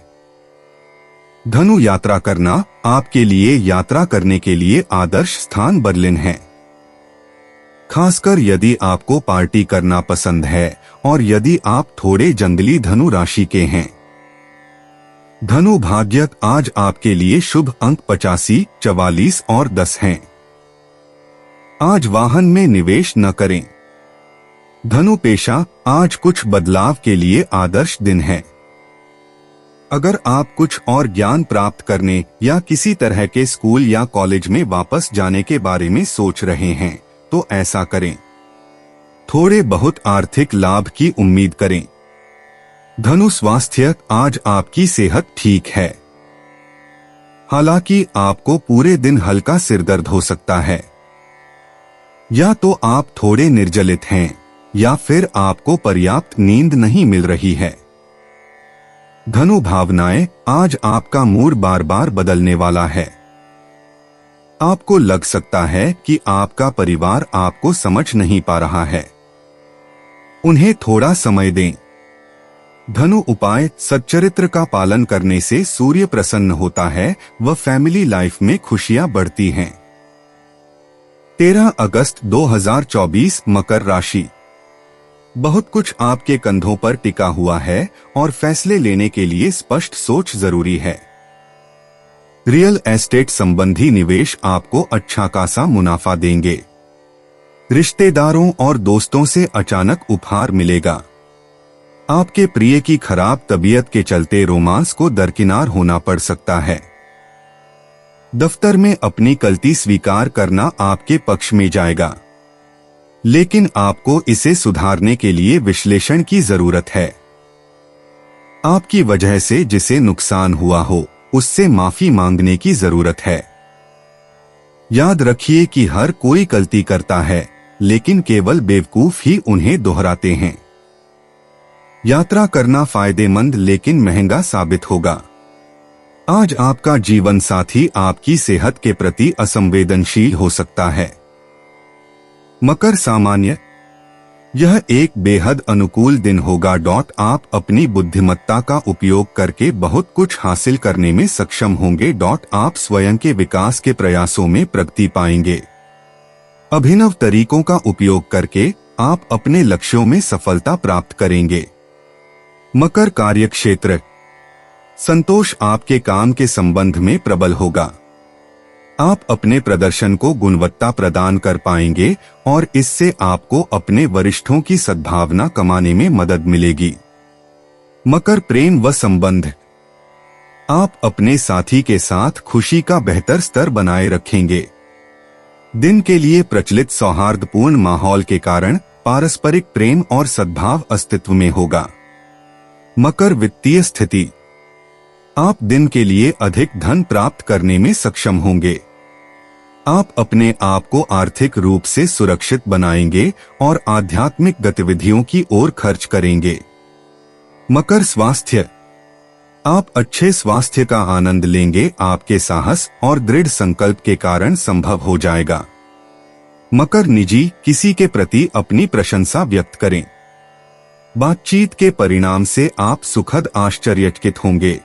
धनु यात्रा करना। आपके लिए यात्रा करने के लिए आदर्श स्थान बर्लिन है, खासकर यदि आपको पार्टी करना पसंद है और यदि आप थोड़े जंगली धनु राशि के हैं। धनु भाग्य। आज आपके लिए शुभ अंक 85, 44 और 10 हैं। आज वाहन में निवेश न करें। धनु पेशा। आज कुछ बदलाव के लिए आदर्श दिन है। अगर आप कुछ और ज्ञान प्राप्त करने या किसी तरह के स्कूल या कॉलेज में वापस जाने के बारे में सोच रहे हैं तो ऐसा करें। थोड़े बहुत आर्थिक लाभ की उम्मीद करें। धनु स्वास्थ्य, आज आपकी सेहत ठीक है, हालांकि आपको पूरे दिन हल्का सिरदर्द हो सकता है। या तो आप थोड़े निर्जलित हैं या फिर आपको पर्याप्त नींद नहीं मिल रही है। धनु भावनाएं, आज आपका मूड बार बार बदलने वाला है। आपको लग सकता है कि आपका परिवार आपको समझ नहीं पा रहा है। उन्हें थोड़ा समय दें। धनु उपाय, सच्चरित्र का पालन करने से सूर्य प्रसन्न होता है व फैमिली लाइफ में खुशियां बढ़ती हैं। 13 अगस्त 2024, मकर राशि। बहुत कुछ आपके कंधों पर टिका हुआ है और फैसले लेने के लिए स्पष्ट सोच जरूरी है। रियल एस्टेट संबंधी निवेश आपको अच्छा खासा मुनाफा देंगे। रिश्तेदारों और दोस्तों से अचानक उपहार मिलेगा। आपके प्रिय की खराब तबीयत के चलते रोमांस को दरकिनार होना पड़ सकता है। दफ्तर में अपनी गलती स्वीकार करना आपके पक्ष में जाएगा, लेकिन आपको इसे सुधारने के लिए विश्लेषण की जरूरत है। आपकी वजह से जिसे नुकसान हुआ हो उससे माफी मांगने की जरूरत है। याद रखिए कि हर कोई गलती करता है, लेकिन केवल बेवकूफ ही उन्हें दोहराते हैं। यात्रा करना फायदेमंद लेकिन महंगा साबित होगा। आज आपका जीवन साथी आपकी सेहत के प्रति असंवेदनशील हो सकता है। मकर सामान्य, यह एक बेहद अनुकूल दिन होगा। आप अपनी बुद्धिमत्ता का उपयोग करके बहुत कुछ हासिल करने में सक्षम होंगे। आप स्वयं के विकास के प्रयासों में प्रगति पाएंगे। अभिनव तरीकों का उपयोग करके आप अपने लक्ष्यों में सफलता प्राप्त करेंगे। मकर कार्यक्षेत्र, संतोष आपके काम के संबंध में प्रबल होगा। आप अपने प्रदर्शन को गुणवत्ता प्रदान कर पाएंगे और इससे आपको अपने वरिष्ठों की सद्भावना कमाने में मदद मिलेगी। मकर प्रेम व संबंध, आप अपने साथी के साथ खुशी का बेहतर स्तर बनाए रखेंगे। दिन के लिए प्रचलित सौहार्दपूर्ण माहौल के कारण पारस्परिक प्रेम और सद्भाव अस्तित्व में होगा। मकर वित्तीय स्थिति, आप दिन के लिए अधिक धन प्राप्त करने में सक्षम होंगे। आप अपने आप को आर्थिक रूप से सुरक्षित बनाएंगे और आध्यात्मिक गतिविधियों की ओर खर्च करेंगे। मकर स्वास्थ्य, आप अच्छे स्वास्थ्य का आनंद लेंगे। आपके साहस और दृढ़ संकल्प के कारण संभव हो जाएगा। मकर निजी, किसी के प्रति अपनी प्रशंसा व्यक्त करें। बातचीत के परिणाम से आप सुखद आश्चर्यचकित होंगे।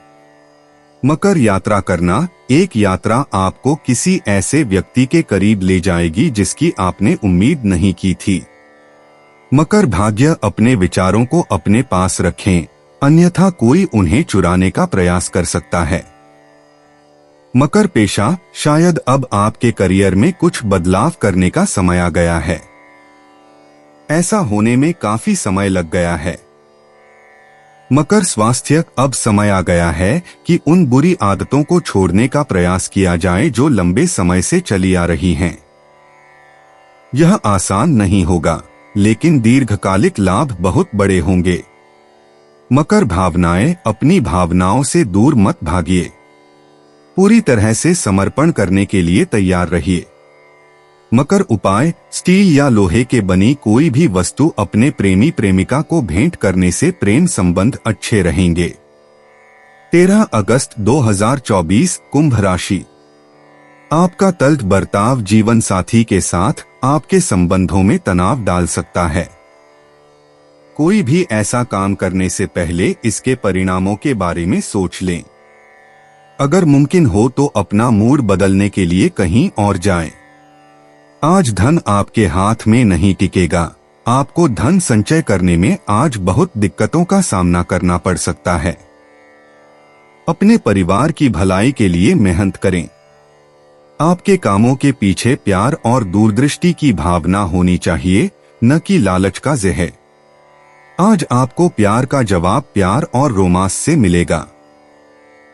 मकर यात्रा करना, एक यात्रा आपको किसी ऐसे व्यक्ति के करीब ले जाएगी जिसकी आपने उम्मीद नहीं की थी। मकर भाग्य, अपने विचारों को अपने पास रखें, अन्यथा कोई उन्हें चुराने का प्रयास कर सकता है। मकर पेशा, शायद अब आपके करियर में कुछ बदलाव करने का समय आ गया है। ऐसा होने में काफी समय लग गया है। मकर स्वास्थ्य, अब समय आ गया है कि उन बुरी आदतों को छोड़ने का प्रयास किया जाए जो लंबे समय से चली आ रही हैं। यह आसान नहीं होगा, लेकिन दीर्घकालिक लाभ बहुत बड़े होंगे। मकर भावनाएं, अपनी भावनाओं से दूर मत भागिए। पूरी तरह से समर्पण करने के लिए तैयार रहिए। मकर उपाय, स्टील या लोहे के बनी कोई भी वस्तु अपने प्रेमी प्रेमिका को भेंट करने से प्रेम संबंध अच्छे रहेंगे। 13 अगस्त 2024, कुंभ राशि। आपका तल्ख बर्ताव जीवन साथी के साथ आपके संबंधों में तनाव डाल सकता है। कोई भी ऐसा काम करने से पहले इसके परिणामों के बारे में सोच लें। अगर मुमकिन हो तो अपना मूड बदलने के लिए कहीं और जाएं। आज धन आपके हाथ में नहीं टिकेगा। आपको धन संचय करने में आज बहुत दिक्कतों का सामना करना पड़ सकता है। अपने परिवार की भलाई के लिए मेहनत करें। आपके कामों के पीछे प्यार और दूरदृष्टि की भावना होनी चाहिए, न कि लालच का जहर। आज आपको प्यार का जवाब प्यार और रोमांस से मिलेगा।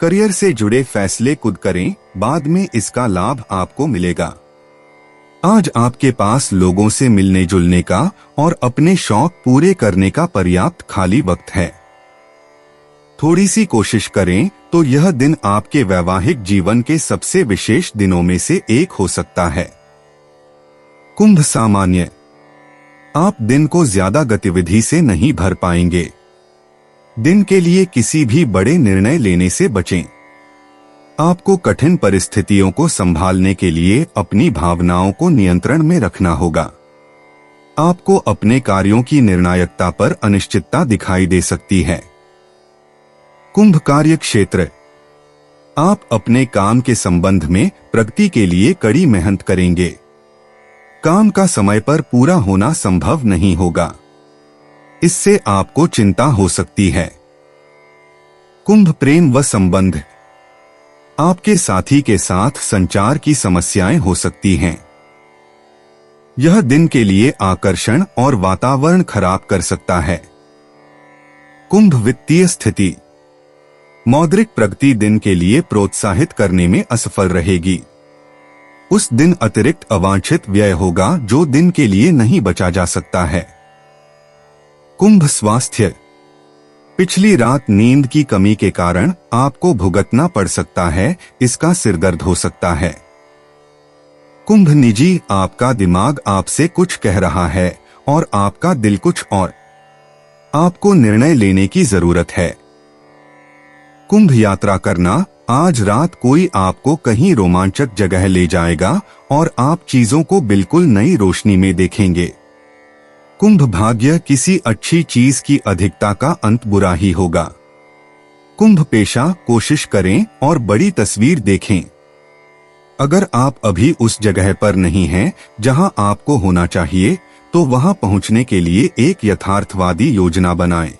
करियर से जुड़े फैसले खुद करें, बाद में इसका लाभ आपको मिलेगा। आज आपके पास लोगों से मिलने जुलने का और अपने शौक पूरे करने का पर्याप्त खाली वक्त है। थोड़ी सी कोशिश करें तो यह दिन आपके वैवाहिक जीवन के सबसे विशेष दिनों में से एक हो सकता है। कुंभ सामान्य, आप दिन को ज्यादा गतिविधि से नहीं भर पाएंगे। दिन के लिए किसी भी बड़े निर्णय लेने से बचें। आपको कठिन परिस्थितियों को संभालने के लिए अपनी भावनाओं को नियंत्रण में रखना होगा। आपको अपने कार्यों की निर्णायकता पर अनिश्चितता दिखाई दे सकती है। कुंभ कार्य क्षेत्र, आप अपने काम के संबंध में प्रगति के लिए कड़ी मेहनत करेंगे। काम का समय पर पूरा होना संभव नहीं होगा, इससे आपको चिंता हो सकती है। कुंभ प्रेम व संबंध, आपके साथी के साथ संचार की समस्याएं हो सकती हैं। यह दिन के लिए आकर्षण और वातावरण खराब कर सकता है। कुंभ वित्तीय स्थिति, मौद्रिक प्रगति दिन के लिए प्रोत्साहित करने में असफल रहेगी। उस दिन अतिरिक्त अवांछित व्यय होगा जो दिन के लिए नहीं बचा जा सकता है। कुंभ स्वास्थ्य, पिछली रात नींद की कमी के कारण आपको भुगतना पड़ सकता है, इसका सिरदर्द हो सकता है। कुंभ निजी, आपका दिमाग आपसे कुछ कह रहा है और आपका दिल कुछ और। आपको निर्णय लेने की जरूरत है। कुंभ यात्रा करना, आज रात कोई आपको कहीं रोमांचक जगह ले जाएगा और आप चीजों को बिल्कुल नई रोशनी में देखेंगे। कुंभ भाग्य, किसी अच्छी चीज की अधिकता का अंत बुरा ही होगा। कुंभ पेशा, कोशिश करें और बड़ी तस्वीर देखें। अगर आप अभी उस जगह पर नहीं हैं जहां आपको होना चाहिए, तो वहां पहुंचने के लिए एक यथार्थवादी योजना बनाएं।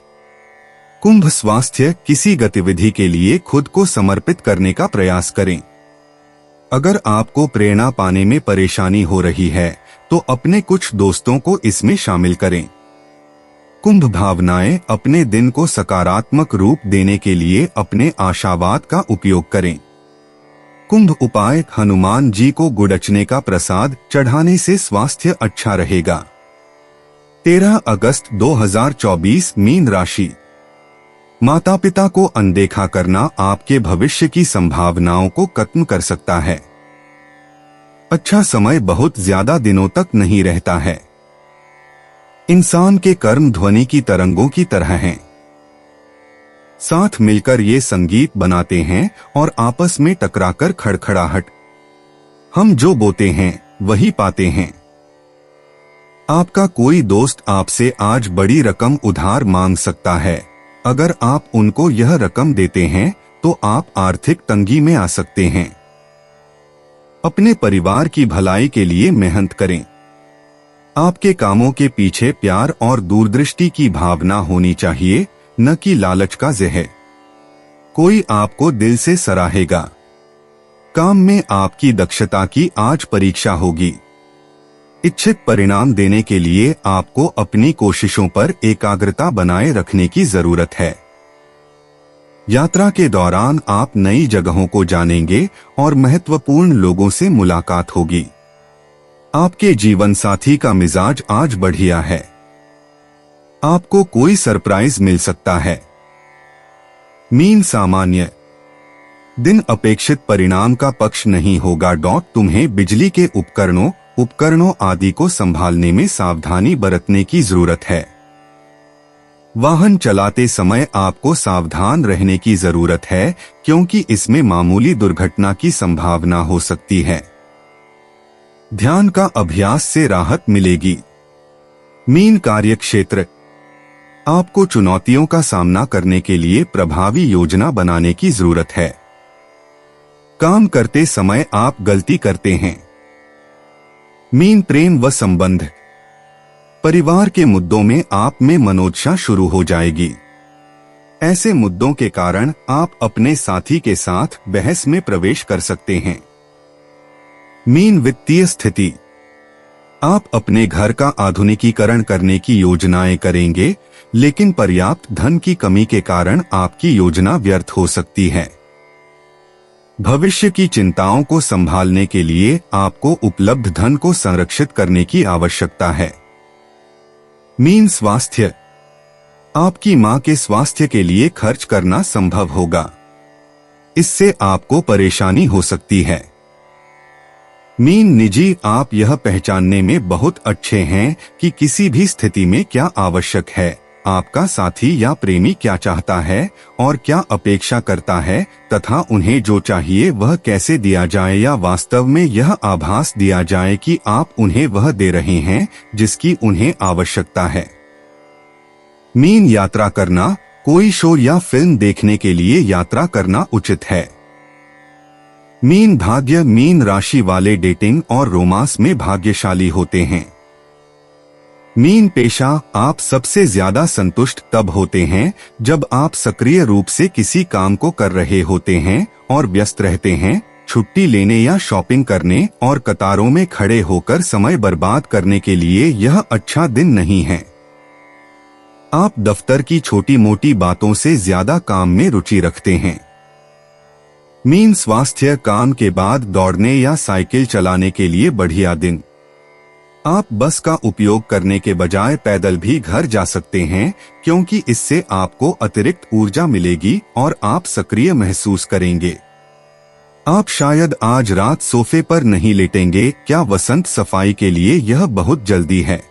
कुंभ स्वास्थ्य, किसी गतिविधि के लिए खुद को समर्पित करने का प्रयास करें। अगर आपको प्रेरणा पाने में परेशानी हो रही है तो अपने कुछ दोस्तों को इसमें शामिल करें। कुंभ भावनाएं, अपने दिन को सकारात्मक रूप देने के लिए अपने आशावाद का उपयोग करें। कुंभ उपाय, हनुमान जी को गुड़चने का प्रसाद चढ़ाने से स्वास्थ्य अच्छा रहेगा। 13 अगस्त 2024 मीन राशि, माता पिता को अनदेखा करना आपके भविष्य की संभावनाओं को खत्म कर सकता है। अच्छा समय बहुत ज्यादा दिनों तक नहीं रहता है। इंसान के कर्म ध्वनि की तरंगों की तरह हैं। साथ मिलकर ये संगीत बनाते हैं और आपस में टकराकर खड़खड़ाहट। हम जो बोते हैं वही पाते हैं। आपका कोई दोस्त आपसे आज बड़ी रकम उधार मांग सकता है। अगर आप उनको यह रकम देते हैं तो आप आर्थिक तंगी में आ सकते हैं। अपने परिवार की भलाई के लिए मेहनत करें। आपके कामों के पीछे प्यार और दूरदृष्टि की भावना होनी चाहिए, न कि लालच का जहर। कोई आपको दिल से सराहेगा। काम में आपकी दक्षता की आज परीक्षा होगी। इच्छित परिणाम देने के लिए आपको अपनी कोशिशों पर एकाग्रता बनाए रखने की जरूरत है। यात्रा के दौरान आप नई जगहों को जानेंगे और महत्वपूर्ण लोगों से मुलाकात होगी। आपके जीवन साथी का मिजाज आज बढ़िया है। आपको कोई सरप्राइज मिल सकता है। मीन सामान्य, दिन अपेक्षित परिणाम का पक्ष नहीं होगा। तुम्हें बिजली के उपकरणों आदि को संभालने में सावधानी बरतने की जरूरत है। वाहन चलाते समय आपको सावधान रहने की जरूरत है, क्योंकि इसमें मामूली दुर्घटना की संभावना हो सकती है। ध्यान का अभ्यास से राहत मिलेगी। मीन कार्य क्षेत्र, आपको चुनौतियों का सामना करने के लिए प्रभावी योजना बनाने की जरूरत है। काम करते समय आप गलती करते हैं। मीन प्रेम व संबंध, परिवार के मुद्दों में आप में मनोदशा शुरू हो जाएगी। ऐसे मुद्दों के कारण आप अपने साथी के साथ बहस में प्रवेश कर सकते हैं। मीन वित्तीय स्थिति, आप अपने घर का आधुनिकीकरण करने की योजनाएं करेंगे, लेकिन पर्याप्त धन की कमी के कारण आपकी योजना व्यर्थ हो सकती है। भविष्य की चिंताओं को संभालने के लिए आपको उपलब्ध धन को संरक्षित करने की आवश्यकता है। मीन स्वास्थ्य, आपकी मां के स्वास्थ्य के लिए खर्च करना संभव होगा, इससे आपको परेशानी हो सकती है। मीन निजी, आप यह पहचानने में बहुत अच्छे हैं कि किसी भी स्थिति में क्या आवश्यक है, आपका साथी या प्रेमी क्या चाहता है और क्या अपेक्षा करता है, तथा उन्हें जो चाहिए वह कैसे दिया जाए या वास्तव में यह आभास दिया जाए कि आप उन्हें वह दे रहे हैं जिसकी उन्हें आवश्यकता है। मीन यात्रा करना, कोई शो या फिल्म देखने के लिए यात्रा करना उचित है। मीन भाग्य, मीन राशि वाले डेटिंग और रोमांस में भाग्यशाली होते हैं। मीन पेशा, आप सबसे ज्यादा संतुष्ट तब होते हैं जब आप सक्रिय रूप से किसी काम को कर रहे होते हैं और व्यस्त रहते हैं। छुट्टी लेने या शॉपिंग करने और कतारों में खड़े होकर समय बर्बाद करने के लिए यह अच्छा दिन नहीं है। आप दफ्तर की छोटी मोटी बातों से ज्यादा काम में रुचि रखते हैं। मीन स्वास्थ्य, काम के बाद दौड़ने या साइकिल चलाने के लिए बढ़िया दिन। आप बस का उपयोग करने के बजाय पैदल भी घर जा सकते हैं क्योंकि इससे आपको अतिरिक्त ऊर्जा मिलेगी और आप सक्रिय महसूस करेंगे। आप शायद आज रात सोफे पर नहीं लेटेंगे, क्या वसंत सफाई के लिए यह बहुत जल्दी है।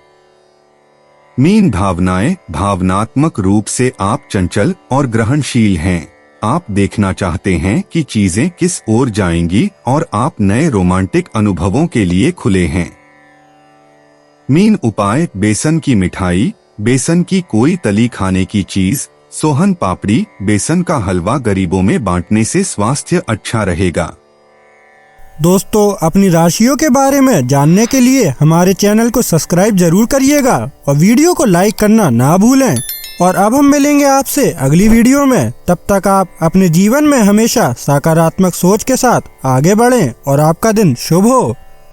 मीन भावनाएं, भावनात्मक रूप से आप चंचल और ग्रहणशील हैं। आप देखना चाहते हैं कि चीजें किस ओर जाएंगी और आप नए रोमांटिक अनुभवों के लिए खुले हैं। मीन उपाय, बेसन की मिठाई, बेसन की कोई तली खाने की चीज, सोहन पापड़ी, बेसन का हलवा गरीबों में बांटने से स्वास्थ्य अच्छा रहेगा। दोस्तों, अपनी राशियों के बारे में जानने के लिए हमारे चैनल को सब्सक्राइब जरूर करिएगा और वीडियो को लाइक करना ना भूलें। और अब हम मिलेंगे आपसे अगली वीडियो में। तब तक आप अपने जीवन में हमेशा सकारात्मक सोच के साथ आगे बढ़ें और आपका दिन शुभ हो।